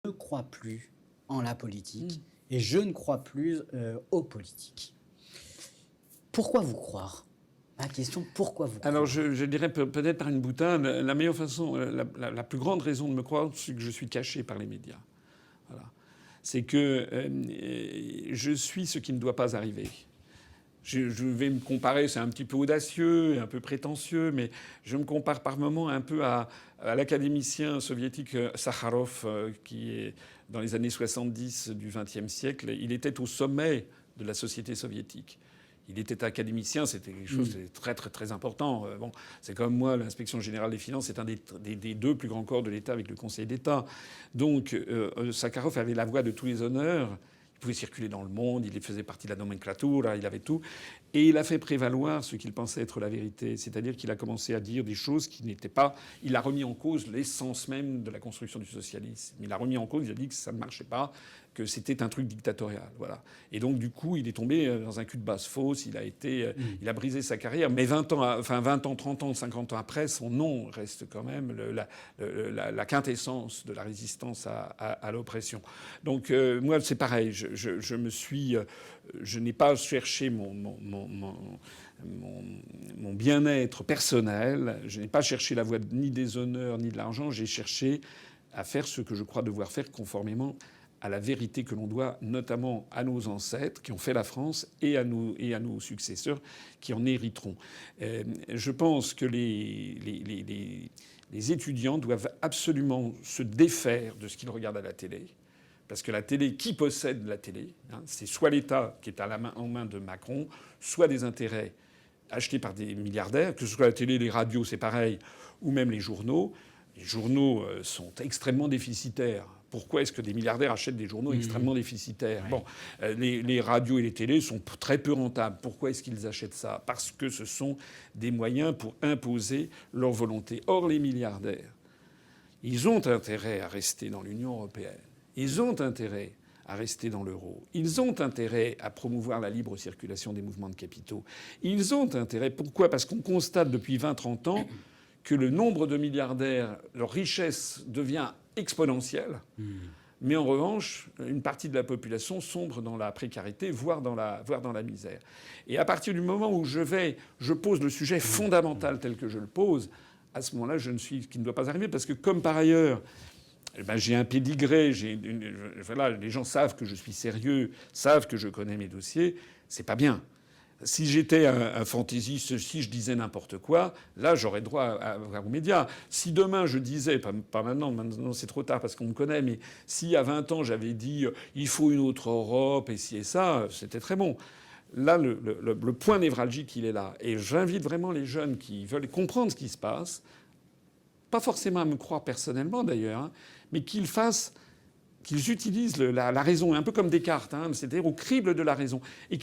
ne crois plus en la politique et je ne crois plus aux politiques. Pourquoi vous croire? Ma question, pourquoi vous croire? Alors je dirais peut-être par une boutade, la meilleure façon, la plus grande raison de me croire, c'est que je suis caché par les médias. Voilà. C'est que je suis ce qui ne doit pas arriver. Je vais me comparer, c'est un petit peu audacieux et un peu prétentieux, mais je me compare par moments un peu à l'académicien soviétique Sakharov, qui est dans les années 70 du XXe siècle. Il était au sommet de la société soviétique. Il était académicien, c'était quelque chose de très très très important. Bon, c'est comme moi, l'inspection générale des finances, c'est un des deux plus grands corps de l'État avec le Conseil d'État. Donc Sakharov avait la voix de tous les honneurs. Il pouvait circuler dans le monde, il faisait partie de la nomenclatura, il avait tout. Et il a fait prévaloir ce qu'il pensait être la vérité. C'est-à-dire qu'il a commencé à dire des choses qui n'étaient pas... Il a remis en cause l'essence même de la construction du socialisme. Il a remis en cause, il a dit que ça ne marchait pas, que c'était un truc dictatorial. Voilà. Et donc, du coup, il est tombé dans un cul de basse fosse. Il a brisé sa carrière. Mais 20 ans, 30 ans, 50 ans après, son nom reste quand même la quintessence de la résistance à l'oppression. Donc, moi, c'est pareil. Je n'ai pas cherché mon bien-être personnel. Je n'ai pas cherché la voie ni des honneurs ni de l'argent. J'ai cherché à faire ce que je crois devoir faire conformément à la vérité que l'on doit notamment à nos ancêtres qui ont fait la France et à nos successeurs qui en hériteront. Je pense que les étudiants doivent absolument se défaire de ce qu'ils regardent à la télé. Parce que la télé, qui possède la télé, c'est soit l'État qui est en main de Macron, soit des intérêts achetés par des milliardaires, que ce soit la télé, les radios, c'est pareil, ou même les journaux. Les journaux sont extrêmement déficitaires. Pourquoi est-ce que des milliardaires achètent des journaux extrêmement déficitaires? Bon, les radios et les télés sont très peu rentables. Pourquoi est-ce qu'ils achètent ça? Parce que ce sont des moyens pour imposer leur volonté. Or, les milliardaires, ils ont intérêt à rester dans l'Union européenne. Ils ont intérêt à rester dans l'euro. Ils ont intérêt à promouvoir la libre circulation des mouvements de capitaux. Ils ont intérêt. Pourquoi? Parce qu'on constate depuis 20-30 ans que le nombre de milliardaires, leur richesse devient exponentielle. Mais en revanche, une partie de la population sombre dans la précarité, voire dans la misère. Et à partir du moment où je pose le sujet fondamental tel que je le pose, à ce moment-là, je ne suis ce qui ne doit pas arriver. Parce que comme par ailleurs, j'ai un pédigré, voilà, les gens savent que je suis sérieux, savent que je connais mes dossiers, c'est pas bien. Si j'étais un fantaisiste, si je disais n'importe quoi, là, j'aurais droit aux médias. Si demain je disais, pas maintenant c'est trop tard parce qu'on me connaît, mais si à 20 ans j'avais dit il faut une autre Europe et ci et ça, c'était très bon. Là, le point névralgique, il est là. Et j'invite vraiment les jeunes qui veulent comprendre ce qui se passe, pas forcément à me croire personnellement d'ailleurs, mais qu'ils utilisent la raison, un peu comme Descartes, c'est-à-dire au crible de la raison. Et